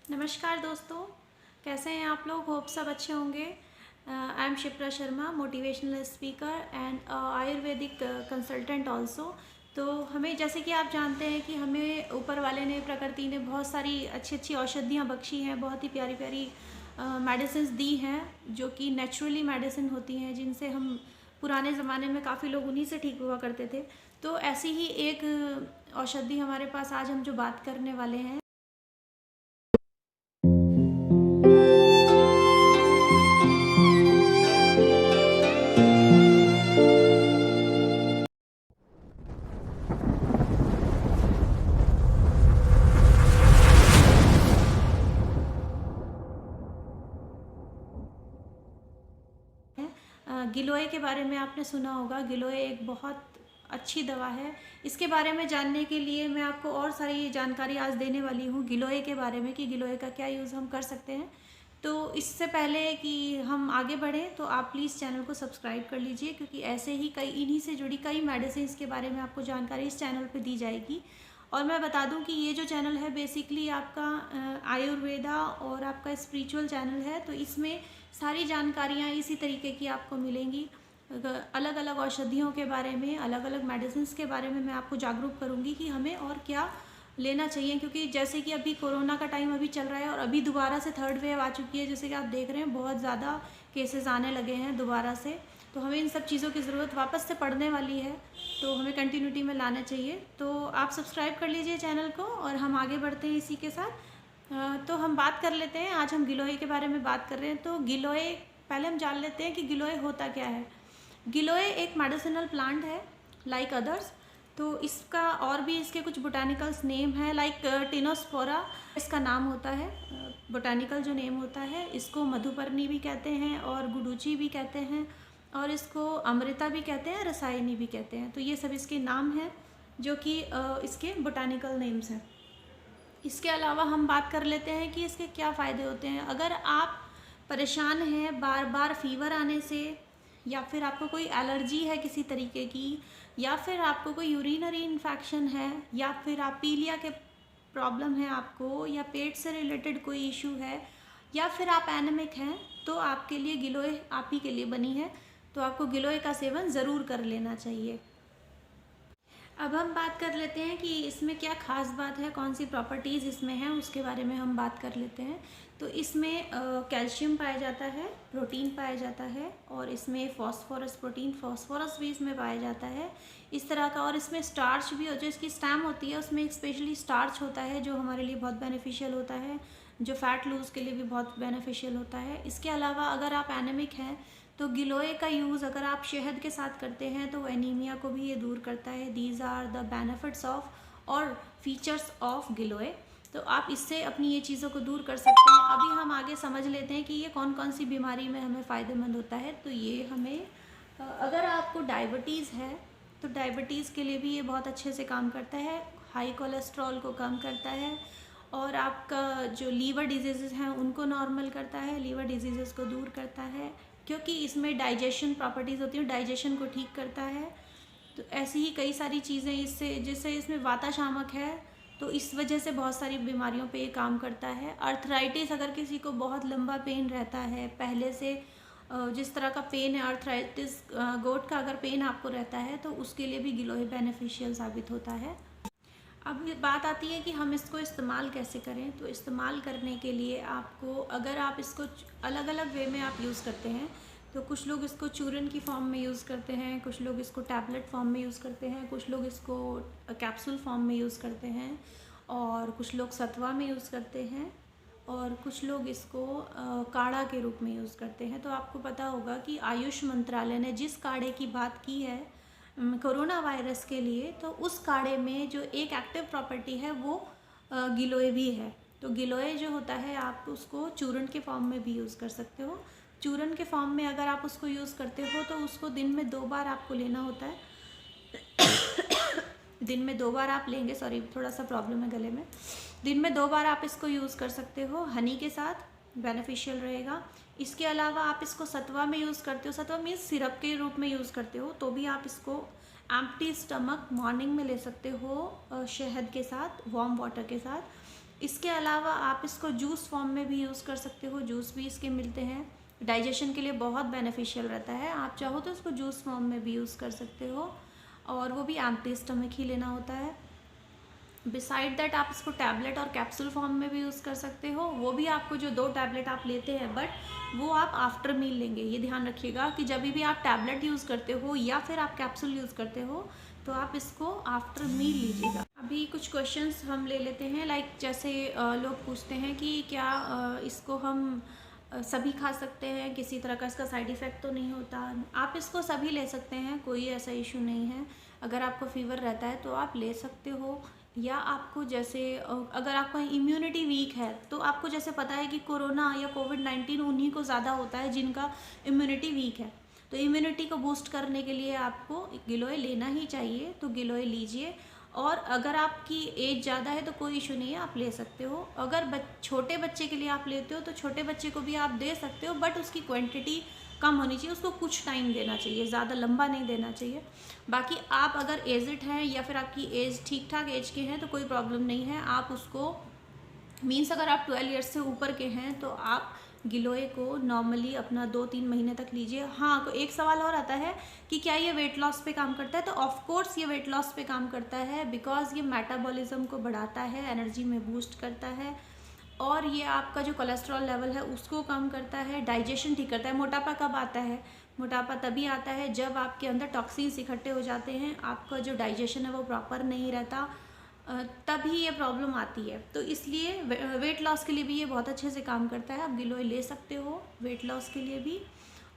नमस्कार दोस्तों, कैसे हैं आप लोग। होप सब अच्छे होंगे। I am Shipra Sharma, motivational speaker and Ayurvedic consultant also. तो हमें, जैसे कि आप जानते हैं कि हमें ऊपर वाले ने, प्रकृति ने बहुत सारी अच्छी अच्छी औषधियाँ बख्शी हैं, बहुत ही प्यारी प्यारी मेडिसिन्स दी हैं जो कि नेचुरली मेडिसिन होती हैं, जिनसे हम पुराने ज़माने में काफ़ी लोग उन्हीं से ठीक हुआ करते थे। तो ऐसी ही एक औषधि हमारे पास आज हम जो बात करने वाले हैं। गिलोय के बारे में आपने सुना होगा। गिलोय एक बहुत अच्छी दवा है। इसके बारे में जानने के लिए मैं आपको और सारी जानकारी आज देने वाली हूँ गिलोय के बारे में, कि गिलोय का क्या यूज़ हम कर सकते हैं। तो इससे पहले कि हम आगे बढ़ें तो आप प्लीज़ चैनल को सब्सक्राइब कर लीजिए, क्योंकि ऐसे ही कई इन्हीं से जुड़ी कई मेडिसिन के बारे में आपको जानकारी इस चैनल पर दी जाएगी। और मैं बता दूं कि ये जो चैनल है बेसिकली आपका आयुर्वेदा और आपका स्पिरिचुअल चैनल है। तो इसमें सारी जानकारियाँ इसी तरीके की आपको मिलेंगी। अलग अलग औषधियों के बारे में, अलग अलग मेडिसिन के बारे में मैं आपको जागरूक करूँगी कि हमें और क्या लेना चाहिए। क्योंकि जैसे कि अभी कोरोना का टाइम अभी चल रहा है और अभी दोबारा से थर्ड वेव आ चुकी है, जैसे कि आप देख रहे हैं बहुत ज़्यादा केसेस आने लगे हैं दोबारा से। तो हमें इन सब चीज़ों की ज़रूरत वापस से पड़ने वाली है, तो हमें कंटिन्यूटी में लाना चाहिए। तो आप सब्सक्राइब कर लीजिए चैनल को और हम आगे बढ़ते हैं इसी के साथ। तो हम बात कर लेते हैं, आज हम गिलोय के बारे में बात कर रहे हैं। तो गिलोय, पहले हम जान लेते हैं कि गिलोय होता क्या है। गिलोय एक मेडिसिनल प्लांट है लाइक अदर्स। तो इसका और भी इसके कुछ बोटानिकल्स नेम है, लाइक टिनोस्पोरा इसका नाम होता है, बोटानिकल जो नेम होता है। इसको मधुपर्णी भी कहते हैं और गुडुची भी कहते हैं, और इसको अमृता भी कहते हैं, रसायनी भी कहते हैं। तो ये सब इसके नाम हैं जो कि इसके बोटानिकल नेम्स हैं। इसके अलावा हम बात कर लेते हैं कि इसके क्या फ़ायदे होते हैं। अगर आप परेशान हैं बार बार फीवर आने से, या फिर आपको कोई एलर्जी है किसी तरीके की, या फिर आपको कोई यूरिनरी इन्फेक्शन है, या फिर आप पीलिया के प्रॉब्लम है आपको, या पेट से रिलेटेड कोई इशू है, या फिर आप एनेमिक हैं, तो आपके लिए गिलोय आप ही के लिए बनी है। तो आपको गिलोय का सेवन ज़रूर कर लेना चाहिए। अब हम बात कर लेते हैं कि इसमें क्या ख़ास बात है, कौन सी प्रॉपर्टीज़ इसमें हैं, उसके बारे में हम बात कर लेते हैं। तो इसमें कैल्शियम पाया जाता है, प्रोटीन पाया जाता है, और इसमें फॉस्फोरस, प्रोटीन फॉस्फोरस भी इसमें पाया जाता है इस तरह का। और इसमें स्टार्च भी, जो इसकी स्टेम होती है उसमें एक स्पेशली स्टार्च होता है जो हमारे लिए बहुत बेनिफिशियल होता है, जो फैट लूज़ के लिए भी बहुत बेनिफिशियल होता है। इसके अलावा अगर आप एनेमिक हैं तो गिलोय का यूज़ अगर आप शहद के साथ करते हैं तो एनीमिया को भी ये दूर करता है। These are the benefits of और फीचर्स ऑफ गिलोय। तो आप इससे अपनी ये चीज़ों को दूर कर सकते हैं। अभी हम आगे समझ लेते हैं कि ये कौन कौन सी बीमारी में हमें फ़ायदेमंद होता है। तो ये हमें, अगर आपको डायबिटीज़ है तो डायबिटीज़ के लिए भी ये बहुत अच्छे से काम करता है। हाई कोलेस्ट्रॉल को कम करता है, और आपका जो लीवर डिजीज़ हैं उनको नॉर्मल करता है, लीवर डिजीज़ को दूर करता है, क्योंकि इसमें डाइजेशन प्रॉपर्टीज़ होती हैं, डाइजेशन को ठीक करता है। तो ऐसी ही कई सारी चीज़ें इससे, जैसे इसमें वाताशामक है तो इस वजह से बहुत सारी बीमारियों पे ये काम करता है। अर्थराइटिस, अगर किसी को बहुत लंबा पेन रहता है पहले से, जिस तरह का पेन है अर्थराइटिस, गोट का अगर पेन आपको रहता है तो उसके लिए भी गिलोय बेनिफिशियल साबित होता है। अब ये बात आती है कि हम इसको इस्तेमाल कैसे करें। तो इस्तेमाल करने के लिए आपको, अगर आप इसको अलग अलग वे में आप यूज़ करते हैं, तो कुछ लोग इसको चूरन की फॉर्म में यूज़ करते हैं, कुछ लोग इसको टैबलेट फॉर्म में यूज़ करते हैं, कुछ लोग इसको कैप्सूल फॉर्म में यूज़ करते हैं, और कुछ लोग सत्वा में यूज़ करते हैं, और कुछ लोग इसको काढ़ा के रूप में यूज़ करते हैं। तो आपको पता होगा कि आयुष मंत्रालय ने जिस काढ़े की बात की है कोरोना वायरस के लिए, तो उस काढ़े में जो एक एक्टिव प्रॉपर्टी है वो गिलोय भी है। तो गिलोय जो होता है आप उसको चूरन के फॉर्म में भी यूज़ कर सकते हो। चूरन के फॉर्म में अगर आप उसको यूज़ करते हो तो उसको दिन में 2 बार आपको लेना होता है। दिन में 2 बार आप लेंगे, सॉरी थोड़ा सा प्रॉब्लम है गले में। दिन में 2 बार आप इसको यूज़ कर सकते हो हनी के साथ, बेनिफिशियल रहेगा। इसके अलावा आप इसको सत्वा में यूज़ करते हो, सत्वा मीन्स सिरप के रूप में यूज़ करते हो, तो भी आप इसको एम्प्टी स्टमक मॉर्निंग में ले सकते हो शहद के साथ, वार्म वाटर के साथ। इसके अलावा आप इसको जूस फॉर्म में भी यूज़ कर सकते हो, जूस भी इसके मिलते हैं, डाइजेशन के लिए बहुत बेनिफिशियल रहता है। आप चाहो तो इसको जूस फॉर्म में भी यूज़ कर सकते हो, और वो भी एम्प्टी स्टमक ही लेना होता है। बिसाइड दैट आप इसको टैबलेट और कैप्सूल फॉर्म में भी यूज़ कर सकते हो। वो भी आपको जो 2 टैबलेट आप लेते हैं, बट वो आप आफ्टर मील लेंगे। ये ध्यान रखिएगा कि जब भी आप टैबलेट यूज़ करते हो या फिर आप कैप्सूल यूज़ करते हो तो आप इसको आफ्टर मील लीजिएगा। अभी कुछ क्वेश्चंस हम ले लेते हैं, लाइक जैसे लोग पूछते हैं कि क्या इसको हम सभी खा सकते हैं, किसी तरह का इसका साइड इफ़ेक्ट तो नहीं होता। आप इसको सभी ले सकते हैं, कोई ऐसा इशू नहीं है। अगर आपको फीवर रहता है तो आप ले सकते हो, या आपको जैसे अगर आपका इम्यूनिटी वीक है तो आपको जैसे पता है कि कोरोना या कोविड-19 उन्हीं को ज़्यादा होता है जिनका इम्यूनिटी वीक है, तो इम्यूनिटी को बूस्ट करने के लिए आपको गिलोय लेना ही चाहिए, तो गिलोय लीजिए। और अगर आपकी एज ज़्यादा है तो कोई इशू नहीं है, आप ले सकते हो। अगर छोटे बच्चे के लिए आप लेते हो तो छोटे बच्चे को भी आप दे सकते हो, बट उसकी क्वांटिटी कम होनी चाहिए, उसको कुछ टाइम देना चाहिए, ज़्यादा लंबा नहीं देना चाहिए। बाकी आप अगर एजिड हैं या फिर आपकी एज ठीक ठाक एज के हैं तो कोई प्रॉब्लम नहीं है, आप उसको मीन्स अगर आप 12 ईयर्स से ऊपर के हैं तो आप गिलोय को नॉर्मली अपना 2-3 महीने तक लीजिए। हाँ, तो एक सवाल और आता है कि क्या ये वेट लॉस पे काम करता है, तो ऑफ कोर्स ये वेट लॉस पे काम करता है, बिकॉज ये मेटाबॉलिज्म को बढ़ाता है, एनर्जी में बूस्ट करता है, और ये आपका जो कोलेस्ट्रॉल लेवल है उसको कम करता है, डाइजेशन ठीक करता है। मोटापा कब आता है? मोटापा तभी आता है जब आपके अंदर टॉक्सिन्स इकट्ठे हो जाते हैं, आपका जो डाइजेशन है वो प्रॉपर नहीं रहता, तभी ये प्रॉब्लम आती है। तो इसलिए वेट लॉस के लिए भी ये बहुत अच्छे से काम करता है, आप गिलोय ले सकते हो वेट लॉस के लिए भी।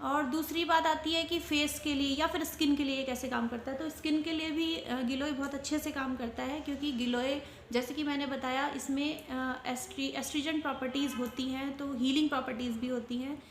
और दूसरी बात आती है कि फेस के लिए या फिर स्किन के लिए कैसे काम करता है, तो स्किन के लिए भी गिलोय बहुत अच्छे से काम करता है, क्योंकि गिलोय जैसे कि मैंने बताया इसमें एस्ट्रीजेंट प्रॉपर्टीज़ होती हैं, तो हीलिंग प्रॉपर्टीज़ भी होती हैं।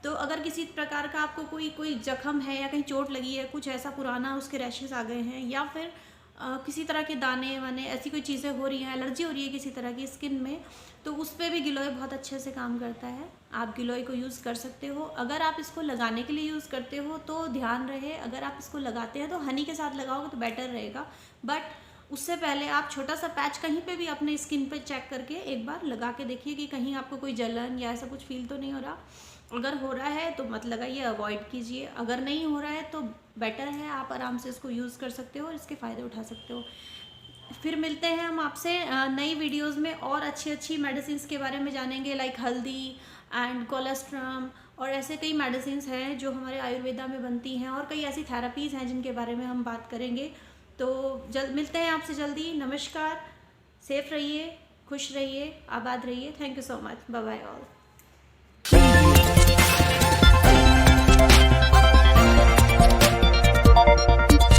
तो अगर किसी प्रकार का आपको कोई जख्म है या कहीं चोट लगी है, कुछ ऐसा पुराना उसके रैशेस आ गए हैं, या फिर किसी तरह के दाने वाने ऐसी कोई चीज़ें हो रही हैं, एलर्जी हो रही है किसी तरह की स्किन में, तो उस पर भी गिलोय बहुत अच्छे से काम करता है। आप गिलोय को यूज़ कर सकते हो। अगर आप इसको लगाने के लिए यूज़ करते हो तो ध्यान रहे, अगर आप इसको लगाते हैं तो हनी के साथ लगाओगे तो बेटर रहेगा, बट उससे पहले आप छोटा सा पैच कहीं पे भी अपने स्किन पे चेक करके एक बार लगा के देखिए कि कहीं आपको कोई जलन या ऐसा कुछ फील तो नहीं हो रहा। अगर हो रहा है तो मत लगाइए, अवॉइड कीजिए। अगर नहीं हो रहा है तो बेटर है, आप आराम से इसको यूज़ कर सकते हो और इसके फ़ायदे उठा सकते हो। फिर मिलते हैं हम आपसे नई वीडियोस में, और अच्छी अच्छी मेडिसिन के बारे में जानेंगे, लाइक हल्दी एंड कोलेस्ट्रम, और ऐसे कई मेडिसिन हैं जो हमारे आयुर्वेदा में बनती हैं, और कई ऐसी थेरेपीज़ हैं जिनके बारे में हम बात करेंगे। तो मिलते हैं आपसे जल्दी। नमस्कार, सेफ रहिए, खुश रहिए, आबाद रहिए। Thank you so much, bye bye all.